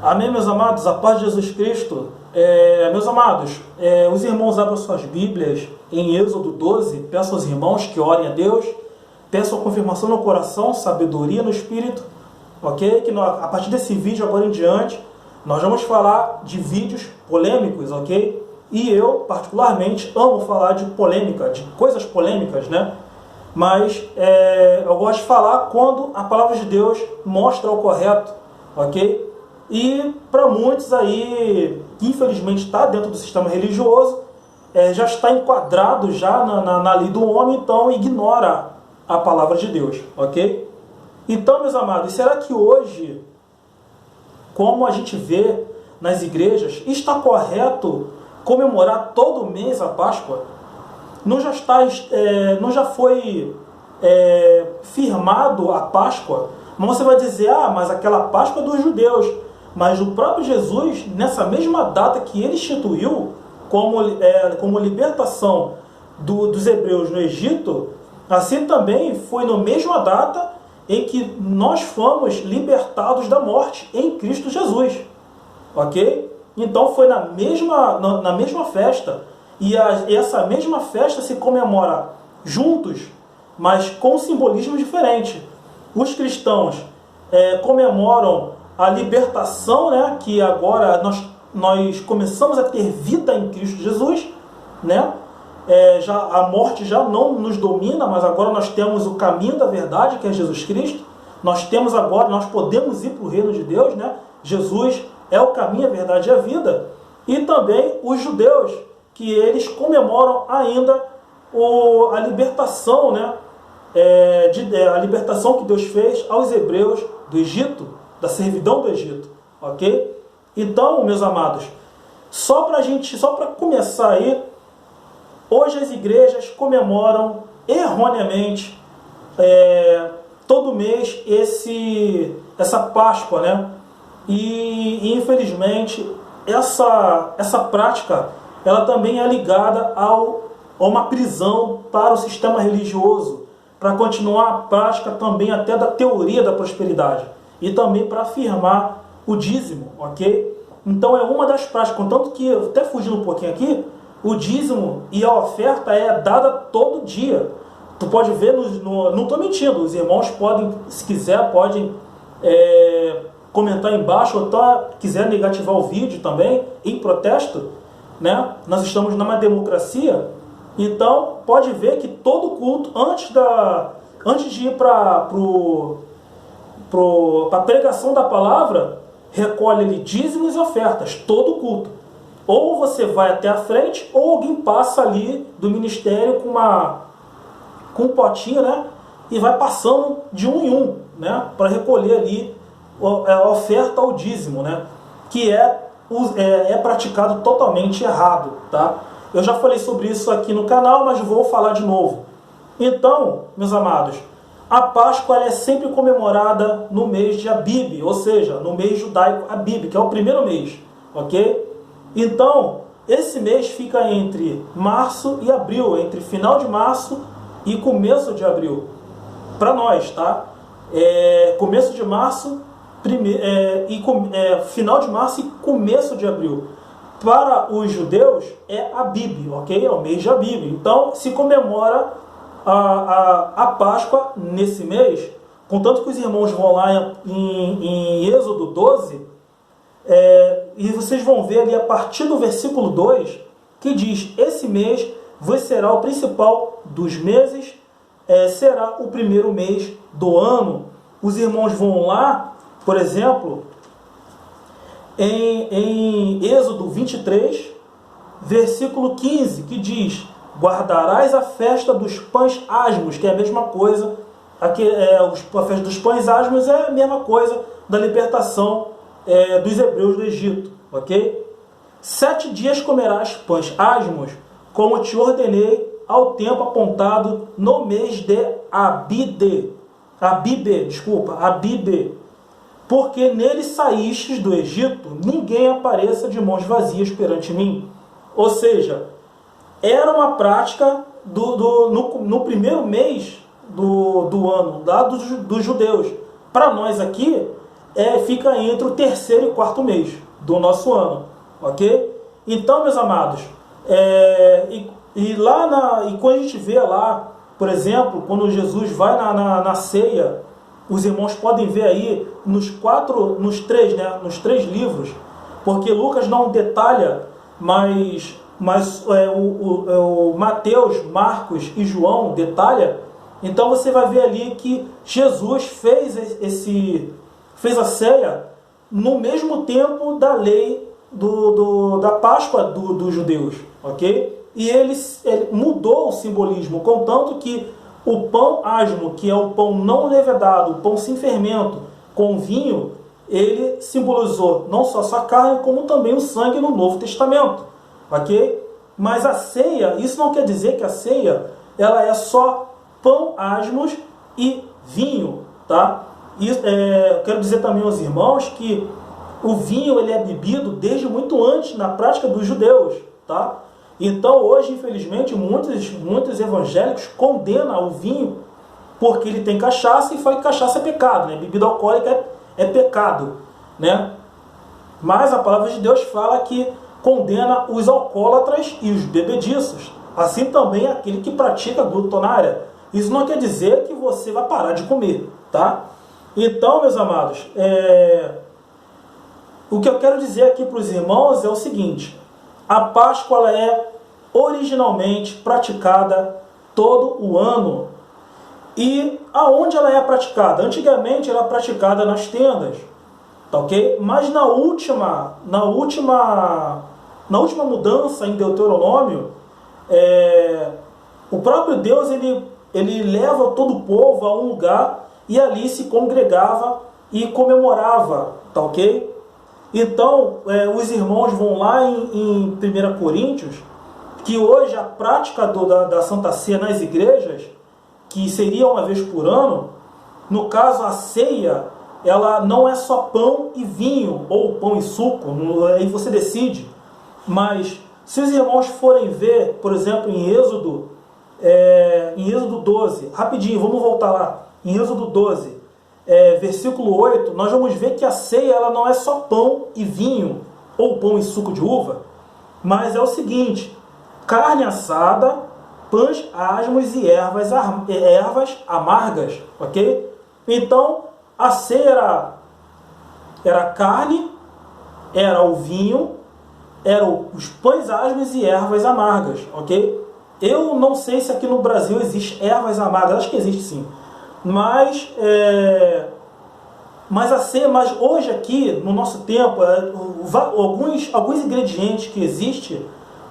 Amém, meus amados, a paz de Jesus Cristo. Meus amados, os irmãos abram suas Bíblias em Êxodo 12. Peço aos irmãos que orem a Deus, peço a confirmação no coração, sabedoria no Espírito, ok? Que a partir desse vídeo, agora em diante, nós vamos falar de vídeos polêmicos, ok? E eu, particularmente, amo falar de polêmica, de coisas polêmicas, né? Mas eu gosto de falar quando a palavra de Deus mostra o correto, ok? E para muitos aí, que infelizmente está dentro do sistema religioso, já está enquadrado já na lei do homem, então ignora a palavra de Deus, ok? Então, meus amados, será que hoje, como a gente vê nas igrejas, está correto comemorar todo mês a Páscoa? Não já foi firmado a Páscoa? Mas você vai dizer, mas aquela Páscoa é dos judeus. Mas o próprio Jesus, nessa mesma data que ele instituiu como libertação dos hebreus no Egito, assim também foi na mesma data em que nós fomos libertados da morte em Cristo Jesus. Ok? Então foi na mesma festa. E essa mesma festa se comemora juntos, mas com simbolismo diferente. Os cristãos comemoram a libertação, né, que agora nós começamos a ter vida em Cristo Jesus, né? A morte já não nos domina, mas agora nós temos o caminho da verdade, que é Jesus Cristo. Nós podemos ir para o reino de Deus, né? Jesus é o caminho, a verdade e a vida. E também os judeus, que eles comemoram ainda a libertação, né? A libertação que Deus fez aos hebreus do Egito, da servidão do Egito, ok? Então, meus amados, só para começar aí, hoje as igrejas comemoram erroneamente todo mês essa Páscoa, né? E infelizmente essa prática ela também é ligada a uma prisão para o sistema religioso, para continuar a prática também até da teoria da prosperidade. E também para afirmar o dízimo, ok? Então é uma das práticas, contanto que, até fugindo um pouquinho aqui, o dízimo e a oferta é dada todo dia. Tu pode ver, não estou mentindo, os irmãos podem, se quiser, podem comentar embaixo, ou quiser negativar o vídeo também, em protesto, né? Nós estamos numa democracia, então pode ver que todo culto, antes de ir para a pregação da palavra, recolhe ali dízimos e ofertas, todo culto. Ou você vai até a frente, ou alguém passa ali do ministério com um potinho, né? E vai passando de um em um, né? Para recolher ali a oferta ao dízimo, né? Que é praticado totalmente errado, tá? Eu já falei sobre isso aqui no canal, mas vou falar de novo. Então, meus amados, a Páscoa é sempre comemorada no mês de Abib, ou seja, no mês judaico Abib, que é o primeiro mês, ok? Então, esse mês fica entre março e abril, entre final de março e começo de abril, para nós, tá? Começo de março, final de março e começo de abril. Para os judeus é Abib, ok? É o mês de Abib. Então, se comemora a Páscoa nesse mês, contanto que os irmãos vão lá em Êxodo 12, e vocês vão ver ali a partir do versículo 2, que diz: esse mês vos será o principal dos meses, será o primeiro mês do ano. Os irmãos vão lá, por exemplo, em Êxodo 23, versículo 15, que diz: guardarás a festa dos pães asmos, que é a mesma coisa, a festa dos pães asmos é a mesma coisa da libertação dos hebreus do Egito, ok? 7 dias comerás pães asmos, como te ordenei ao tempo apontado no mês de Abibe, porque nele saístes do Egito, ninguém apareça de mãos vazias perante mim. Ou seja, era uma prática no primeiro mês do ano, lá dos judeus. Para nós aqui, fica entre o terceiro e quarto mês do nosso ano, ok? Então, meus amados, e quando a gente vê lá, por exemplo, quando Jesus vai na ceia, os irmãos podem ver aí nos três livros, porque Lucas não detalha, mas o Mateus, Marcos e João detalha. Então você vai ver ali que Jesus fez a ceia no mesmo tempo da lei da Páscoa dos judeus, ok? E ele mudou o simbolismo, contanto que o pão asmo, que é o pão não levedado, o pão sem fermento, com vinho, ele simbolizou não só a carne, como também o sangue no Novo Testamento, ok? Mas a ceia, isso não quer dizer que a ceia ela é só pão asmos e vinho, tá? Eu quero dizer também aos irmãos que o vinho ele é bebido desde muito antes na prática dos judeus, tá? Então hoje, infelizmente, muitos evangélicos condenam o vinho porque ele tem cachaça e falam que cachaça é pecado, né? Bebida alcoólica é pecado, né? Mas a palavra de Deus fala que condena os alcoólatras e os bebediços, assim também aquele que pratica glutonária. Isso não quer dizer que você vai parar de comer, tá? Então, meus amados, o que eu quero dizer aqui para os irmãos é o seguinte: a Páscoa ela é originalmente praticada todo o ano. E aonde ela é praticada? Antigamente era praticada nas tendas, tá ok? Mas na última mudança em Deuteronômio, o próprio Deus ele leva todo o povo a um lugar e ali se congregava e comemorava, tá ok? Então, os irmãos vão lá em 1 Coríntios, que hoje a prática da Santa Ceia nas igrejas, que seria uma vez por ano, no caso a ceia, ela não é só pão e vinho, ou pão e suco, aí você decide. Mas se os irmãos forem ver, por exemplo, em Êxodo 12, rapidinho, vamos voltar lá, em Êxodo 12, versículo 8, nós vamos ver que a ceia ela não é só pão e vinho, ou pão e suco de uva, mas é o seguinte: carne assada, pães asmos e ervas amargas, ok? Então, a ceia era a carne, era o vinho, eram os pães asmos e ervas amargas, ok? Eu não sei se aqui no Brasil existe ervas amargas, acho que existe sim. Mas hoje aqui, no nosso tempo, alguns ingredientes que existem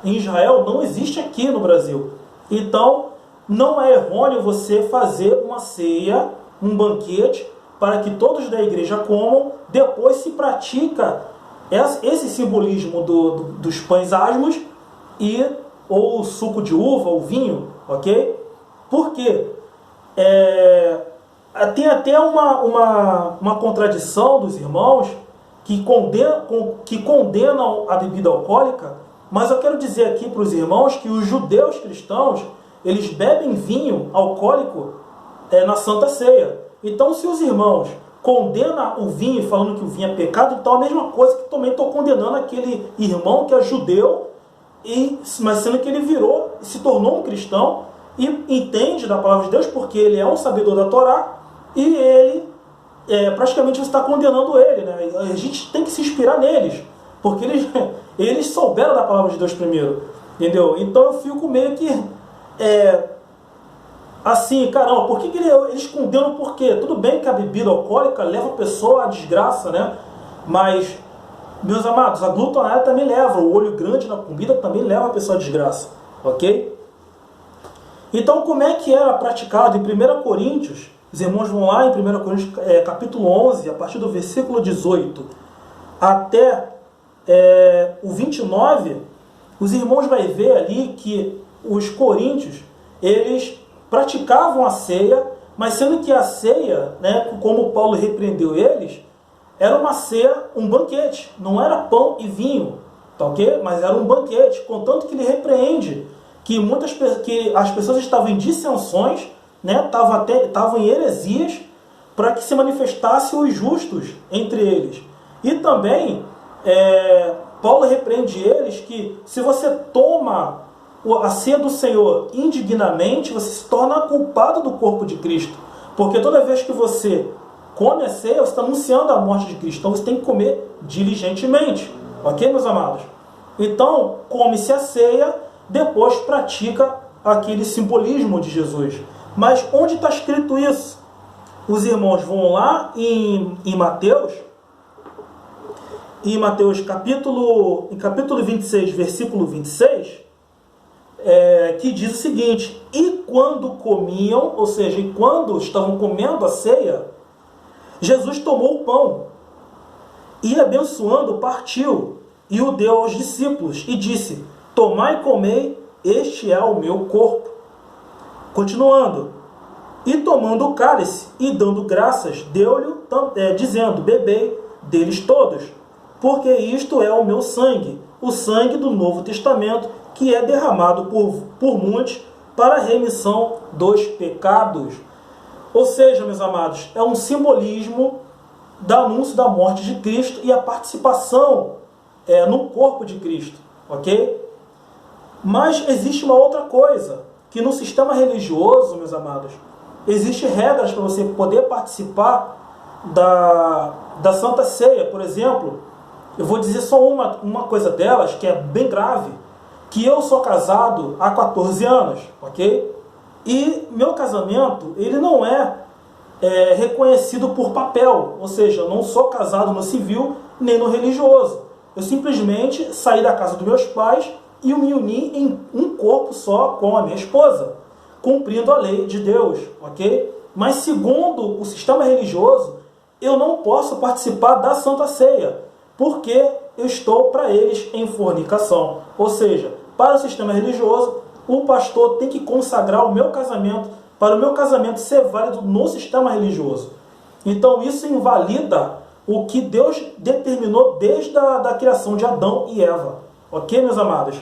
em Israel não existem aqui no Brasil. Então, não é errôneo você fazer uma ceia, um banquete, para que todos da igreja comam. Depois se pratica esse simbolismo dos pães asmos ou suco de uva, ou vinho, ok? Por quê? Tem até uma contradição dos irmãos que condenam a bebida alcoólica, mas eu quero dizer aqui para os irmãos que os judeus cristãos, eles bebem vinho alcoólico na Santa Ceia. Então, se os irmãos condenam o vinho falando que o vinho é pecado, então é a mesma coisa que também estou condenando aquele irmão que é judeu, mas sendo que ele se tornou um cristão e entende da palavra de Deus, porque ele é um sabedor da Torá, e ele praticamente você está condenando ele, né? A gente tem que se inspirar neles, porque eles souberam da palavra de Deus primeiro, entendeu? Então eu fico meio que assim, caramba, por que eles condenam? Por quê? Tudo bem que a bebida alcoólica leva a pessoa à desgraça, né? Mas, meus amados, a glutonária também leva, o olho grande na comida também leva a pessoa à desgraça, ok? Então, como é que era praticado em 1 Coríntios? Os irmãos vão lá em 1 Coríntios, capítulo 11, a partir do versículo 18 até o 29, os irmãos vão ver ali que os coríntios, eles praticavam a ceia, mas sendo que a ceia, né, como Paulo repreendeu eles, era uma ceia, um banquete, não era pão e vinho, tá ok? Mas era um banquete, contanto que ele repreende que as pessoas estavam em dissensões, né, estavam em heresias, para que se manifestasse os justos entre eles. E também, Paulo repreende eles que se você toma a ceia do Senhor indignamente, você se torna culpado do corpo de Cristo. Porque toda vez que você come a ceia, você está anunciando a morte de Cristo. Então você tem que comer diligentemente. Ok, meus amados? Então, come-se a ceia, depois pratica aquele simbolismo de Jesus. Mas onde está escrito isso? Os irmãos vão lá em Mateus, capítulo 26, versículo 26, que diz o seguinte: e quando comiam, ou seja, e quando estavam comendo a ceia, Jesus tomou o pão e, abençoando, partiu e o deu aos discípulos e disse: tomai e comei, este é o meu corpo. Continuando, e tomando o cálice e dando graças, deu-lhe, dizendo: bebei deles todos, porque isto é o meu sangue, o sangue do Novo Testamento, que é derramado por muitos para a remissão dos pecados. Ou seja, meus amados, é um simbolismo do anúncio da morte de Cristo e a participação no corpo de Cristo, ok? Mas existe uma outra coisa, que no sistema religioso, meus amados, existem regras para você poder participar da Santa Ceia. Por exemplo, eu vou dizer só uma coisa delas, que é bem grave, que eu sou casado há 14 anos, ok? E meu casamento, ele não é reconhecido por papel, ou seja, eu não sou casado no civil nem no religioso. Eu simplesmente saí da casa dos meus pais e me uni em um corpo só com a minha esposa, cumprindo a lei de Deus, ok? Mas segundo o sistema religioso, eu não posso participar da Santa Ceia, porque eu estou para eles em fornicação. Ou seja, para o sistema religioso, o pastor tem que consagrar o meu casamento para o meu casamento ser válido no sistema religioso. Então isso invalida o que Deus determinou desde a criação de Adão e Eva. Ok, meus amados?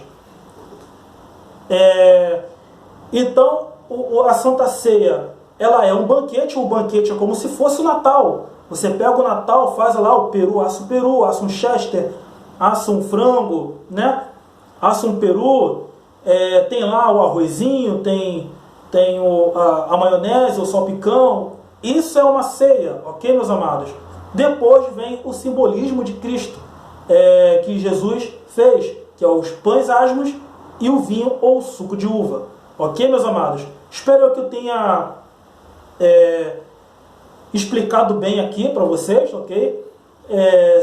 Então, a Santa Ceia, ela é um banquete. O banquete é como se fosse o Natal. Você pega o Natal, faz lá o peru, assa um chester, assa um frango, né? Assa um peru, tem lá o arrozinho, tem a maionese, o salpicão. Isso é uma ceia, ok, meus amados? Depois vem o simbolismo de Cristo, que Jesus fez, que é os pães asmos e o vinho ou o suco de uva. Ok, meus amados? Espero que eu tenha explicado bem aqui para vocês, ok?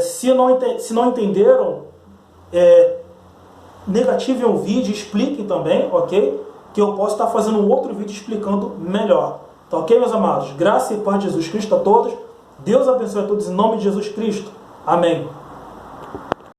Se não entenderam, negativem o vídeo, expliquem também, ok? Que eu posso estar fazendo um outro vídeo explicando melhor. Tá ok, meus amados? Graça e paz de Jesus Cristo a todos. Deus abençoe a todos em nome de Jesus Cristo. Amém.